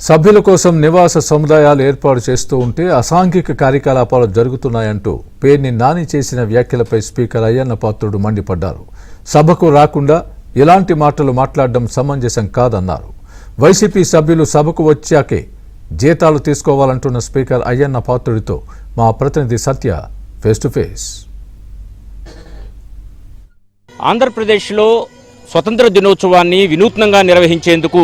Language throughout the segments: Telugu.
సభ్యుల కోసం నివాస సముదాయాలు ఏర్పాటు చేస్తూ ఉంటే అసాంఘిక కార్యకలాపాలు జరుగుతున్నాయంటూ పేర్ని నాని చేసిన వ్యాఖ్యలపై స్పీకర్ అయ్యన్న పాత్రుడు మండిపడ్డారు. సభకు రాకుండా ఇలాంటి మాటలు మాట్లాడడం సమంజసం కాదన్నారు. వైసీపీ సభ్యులు సభకు వచ్చాకే జీతాలు తీసుకోవాలంటున్న స్పీకర్ అయ్యన్న పాత్రుడితో మా ప్రతినిధి సత్య ఫేస్ టు ఫేస్. ఆంధ్రప్రదేశ్లో స్వతంత్ర దినోత్సవాన్ని వినూత్నంగా నిర్వహించేందుకు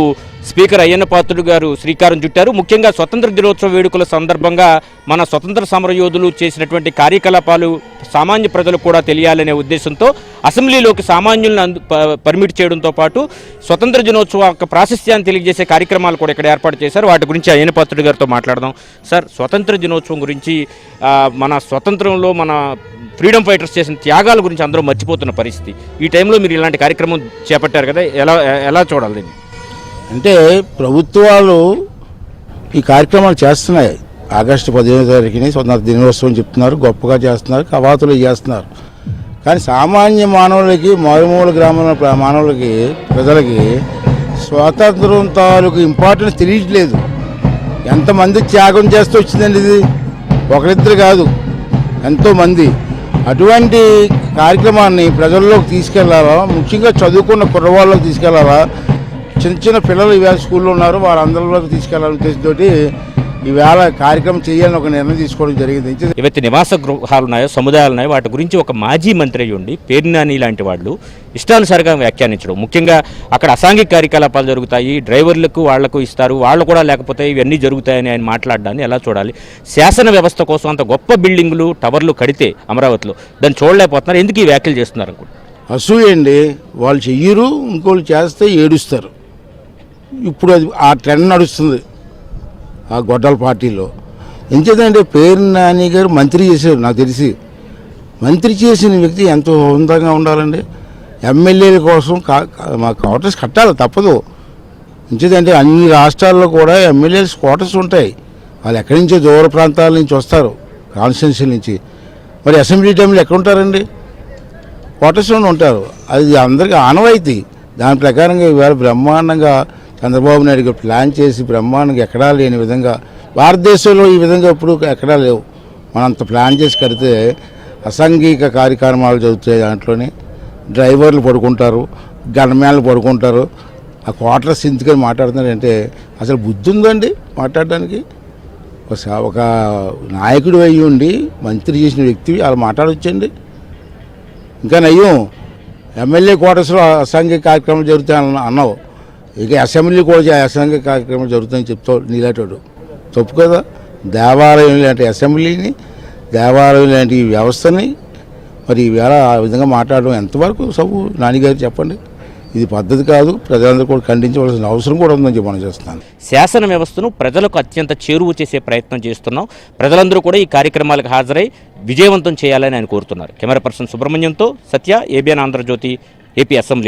స్పీకర్ అయ్యన్న పాత్రుడు గారు శ్రీకారం చుట్టారు. ముఖ్యంగా స్వతంత్ర దినోత్సవ వేడుకల సందర్భంగా మన స్వతంత్ర సమరయోధులు చేసినటువంటి కార్యకలాపాలు సామాన్య ప్రజలకు కూడా తెలియాలనే ఉద్దేశంతో అసెంబ్లీలోకి సామాన్యులను పర్మిట్ చేయడంతో పాటు స్వతంత్ర దినోత్సవ ప్రాశస్త్యాన్ని తెలియజేసే కార్యక్రమాలు కూడా ఇక్కడ ఏర్పాటు చేశారు. వాటి గురించి అయ్యన్న పాత్రుడు గారితో మాట్లాడదాం. సార్, స్వతంత్ర దినోత్సవం గురించి మన స్వతంత్రంలో మన ఫ్రీడమ్ ఫైటర్స్ చేసిన త్యాగాల గురించి అందరూ మర్చిపోతున్న పరిస్థితి. ఈ టైంలో మీరు ఇలాంటి కార్యక్రమం చేపట్టారు కదా, ఎలా చూడాలి దీన్ని? అంటే ప్రభుత్వాలు ఈ కార్యక్రమాలు చేస్తున్నాయి. ఆగస్టు 15వ తారీఖుని స్వతంత్ర దినోత్సవం చెప్తున్నారు, గొప్పగా చేస్తున్నారు, కవాతులు చేస్తున్నారు. కానీ సామాన్య మానవులకి, మారుమూల గ్రామంలో మానవులకి, ప్రజలకి స్వాతంత్రం తాలూకు ఇంపార్టెన్స్ తెలియట్లేదు. ఎంతమంది త్యాగం చేస్తూ వచ్చిందండి ఇది, ఒకరిద్దరు కాదు, ఎంతోమంది. అటువంటి కార్యక్రమాన్ని ప్రజల్లోకి తీసుకెళ్లాలా, ముఖ్యంగా చదువుకున్న కుర్రవాళ్ళకి తీసుకెళ్లాలా, చిన్న చిన్న పిల్లలు ఈవేళ స్కూల్లో ఉన్నారు, వాళ్ళందరిలోకి తీసుకెళ్లాలని ఉద్దేశంతో ఈవేళ కార్యక్రమం చేయాలని ఒక నిర్ణయం తీసుకోవడం జరిగింది. ఏవైతే నివాస గృహాలు ఉన్నాయో, సముదాయాలు ఉన్నాయో, వాటి గురించి ఒక మాజీ మంత్రి ఉండి పేర్ని నాని లాంటి వాళ్ళు ఇష్టానుసారంగా వ్యాఖ్యానించడం, ముఖ్యంగా అక్కడ అసాంఘిక కార్యకలాపాలు జరుగుతాయి, డ్రైవర్లకు వాళ్లకు ఇస్తారు, వాళ్ళు కూడా లేకపోతే ఇవన్నీ జరుగుతాయని ఆయన మాట్లాడడాన్ని ఎలా చూడాలి? శాసన వ్యవస్థ కోసం అంత గొప్ప బిల్డింగులు, టవర్లు కడితే అమరావతిలో దాన్ని చూడలేకపోతున్నారు. ఎందుకు ఈ వ్యాఖ్యలు చేస్తున్నారు? అసూయండి, వాళ్ళు చెయ్యరు, ఇంకోళ్ళు చేస్తే ఏడుస్తారు. ఇప్పుడు అది ఆ ట్రెండ్ నడుస్తుంది ఆ గొడ్డల పార్టీలో. ఎంచేదంటే పేర్ని నాని గారు మంత్రి చేశారు. నాకు తెలిసి మంత్రి చేసిన వ్యక్తి ఎంతో హుందాగా ఉండాలండి. ఎమ్మెల్యేల కోసం మా క్వార్టర్స్ కట్టాలి, తప్పదు. ఎంచేదంటే అన్ని రాష్ట్రాల్లో కూడా ఎమ్మెల్యేస్ క్వార్టర్స్ ఉంటాయి. వాళ్ళు ఎక్కడి నుంచో దూర ప్రాంతాల నుంచి వస్తారు, కాన్స్టిట్యున్సీ నుంచి. మరి అసెంబ్లీ టైంలో ఎక్కడ ఉంటారండి? క్వార్టర్స్లోనే ఉంటారు. అది అందరికీ ఆనవాయితీ. దాని ప్రకారంగా ఇవాళ బ్రహ్మాండంగా చంద్రబాబు నాయుడు గారు ప్లాన్ చేసి బ్రహ్మాండంగా ఎక్కడా లేని విధంగా, భారతదేశంలో ఈ విధంగా ఎప్పుడు ఎక్కడా లేవు, మనంత ప్లాన్ చేసి కడితే అసాంఘిక కార్యక్రమాలు జరుగుతాయి. దాంట్లోనే డ్రైవర్లు పడుకుంటారు, గన్మ్యాన్లు పడుకుంటారు. ఆ క్వార్టర్స్ ఎందుకని మాట్లాడుతున్నారంటే అసలు బుద్ధి ఉందండి మాట్లాడడానికి? ఒక నాయకుడు అయ్యి ఉండి మంత్రి చేసిన వ్యక్తి అలా మాట్లాడొచ్చండి? ఇంకా నయ్యం, ఎమ్మెల్యే క్వార్టర్స్లో అసాంఘిక కార్యక్రమాలు జరుగుతాయని అన్నావు, ఇక అసెంబ్లీ కూడా అసాంఘిక కార్యక్రమాలు జరుగుతాయని చెప్తావు. నీలాంటి తప్పు కదా. దేవాలయం లాంటి అసెంబ్లీని, దేవాలయం లాంటి వ్యవస్థని మరి ఈవేళ ఆ విధంగా మాట్లాడడం ఎంతవరకు సబు? నానిగారు చెప్పండి, ఇది పద్ధతి కాదు. ప్రజలందరూ కూడా ఖండించవలసిన అవసరం కూడా ఉందని చెప్పి మనం చేస్తున్నాను. శాసన వ్యవస్థను ప్రజలకు అత్యంత చేరువ చేసే ప్రయత్నం చేస్తున్నాం. ప్రజలందరూ కూడా ఈ కార్యక్రమాలకు హాజరై విజయవంతం చేయాలని ఆయన కోరుతున్నారు. కెమెరా పర్సన్ సుబ్రహ్మణ్యంతో సత్య, ఏబిఎన్ ఆంధ్రజ్యోతి, ఏపీ అసెంబ్లీ.